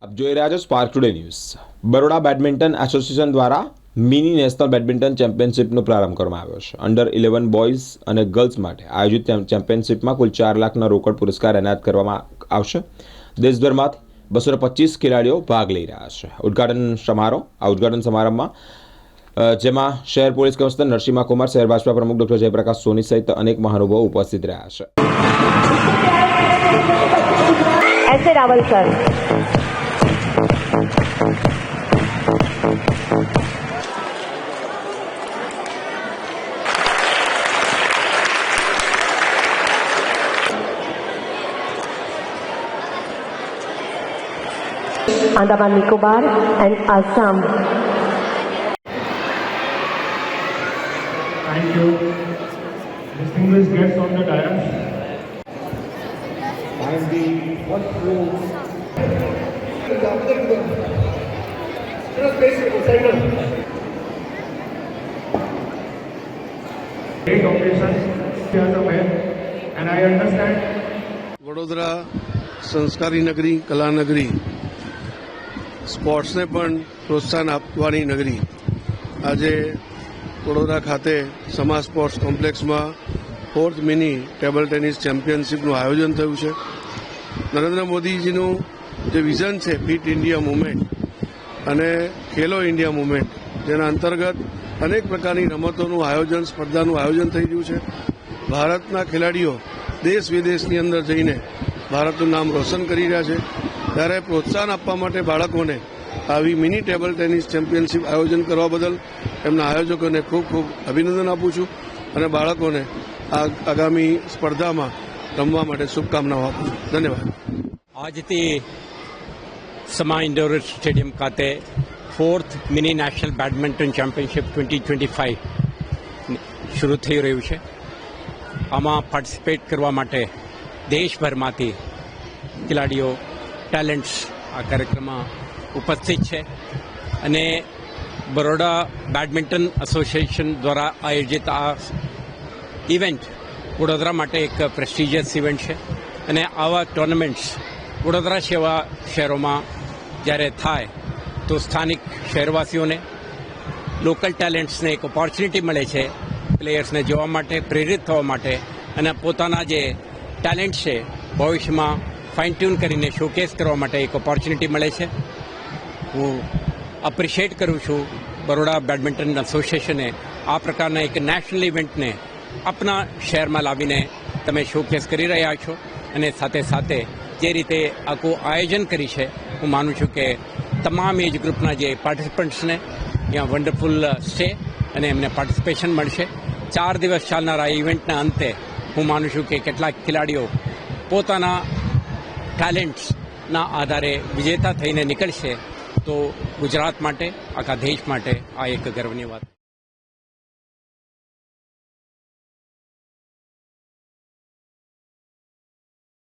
આપ જોઈ રહ્યા છો spark today news. Baroda badminton association દ્વારા મિની નેશનલ બેડમિન્ટન ચેમ્પિયનશિપનો પ્રારંભ કરવામાં આવ્યો છે। અંડર 11 બોયઝ અને ગર્લ્સ માટે આયોજિત ચેમ્પિયનશિપમાં કુલ 4 લાખના રોકડ પુરસ્કાર એનાયત કરવામાં આવશે। દેશભરમાંથી 225 ખેલાડીઓ ભાગ લઈ રહ્યા છે। ઉદ્ઘાટન સમારંભમાં જેમાં શહેર પોલીસ કમિશનર નરસિંહ કુમાર, શહેર ભાજપા પ્રમુખ ડોક્ટર જયપ્રકાશ સોની સહિત અનેક મહાનુભાવો ઉપસ્થિત રહ્યા છે। ऐसे Rawal sir Andaman Nicobar and Assam. Thank you. Distinguished guests on the dais. And the first row. Great occasion here the man, and I understand. Vadodara સંસ્કારી નગરી, કલા નગરી, સ્પોર્ટ્સને પણ પ્રોત્સાહન આપવાની નગરી। આજે વડોદરા ખાતે સમા સ્પોર્ટ્સ કોમ્પ્લેક્સમાં 4th મિની ટેબલ ટેનિસ ચેમ્પિયનશિપનું આયોજન થયું છે। નરેન્દ્ર મોદીજીનું જે વિઝન છે ફિટ ઇન્ડિયા મુવમેન્ટ અને ખેલો ઇન્ડિયા મુવમેન્ટ, જેના અંતર્ગત અનેક પ્રકારની રમતોનું આયોજન, સ્પર્ધાનું આયોજન થઈ રહ્યું છે। ભારતના ખેલાડીઓ દેશ વિદેશની અંદર જઈને ભારતનું નામ રોશન કરી રહ્યા છે। ત્યારે પ્રોત્સાહન આપવા માટે બાળકોને આવી મિની ટેબલ ટેનિસ ચેમ્પિયનશિપ આયોજન કરવા બદલ એમના આયોજકોને ખૂબ ખૂબ અભિનંદન આપું છું અને બાળકોને આ આગામી સ્પર્ધામાં રમવા માટે શુભકામનાઓ આપું છું। ધન્યવાદ। આજથી સમા ઇન્ડોર સ્ટેડિયમ ખાતે 4th mini national badminton championship 2025 શરૂ થઈ રહ્યું છે। આમાં પાર્ટિસિપેટ કરવા માટે દેશભરમાંથી ખેલાડીઓ, ટેલેન્ટ્સ આ કાર્યક્રમમાં ઉપસ્થિત છે અને બરોડા બેડમિન્ટન એસોસિએશન દ્વારા આયોજિત આ ઇવેન્ટ વડોદરા માટે એક પ્રેસ્ટિજિયસ ઇવેન્ટ છે અને આવા ટુર્નામેન્ટ્સ વડોદરા જેવા શહેરોમાં જ્યારે થાય તો સ્થાનિક શહેરવાસીઓને, લોકલ ટેલેન્ટ્સને એક ઓપોર્ચ્યુનિટી મળે છે પ્લેયર્સને જોવા માટે, પ્રેરિત થવા માટે અને પોતાના જે ટેલેન્ટ છે ભવિષ્યમાં ફાઇન ટ્યુન કરીને શોકેસ કરવા માટે એક ઓપોર્ચ્યુનિટી મળે છે। હું એપ્રિશિએટ કરું છું બરોડા બેડમિન્ટન એસોસિએશને આ પ્રકારના એક નેશનલ ઇવેન્ટને આપણા શહેરમાં લાવીને તમે શોકેસ કરી રહ્યા છો અને સાથે સાથે જે રીતે આખું આયોજન કરી છે, હું માનું છું કે તમામ એજ ગ્રુપના જે પાર્ટિસિપન્ટ્સને ત્યાં વન્ડરફુલ સ્ટે અને એમને પાર્ટિસિપેશન મળશે। 4 દિવસ ચાલનારા ઇવેન્ટના અંતે હું માનું છું કે કેટલાક ખેલાડીઓ પોતાના ટેલેન્ટ્સના આધારે વિજેતા થઈને નીકળશે, તો ગુજરાત માટે, આખા દેશ માટે આ એક ગર્વની વાત।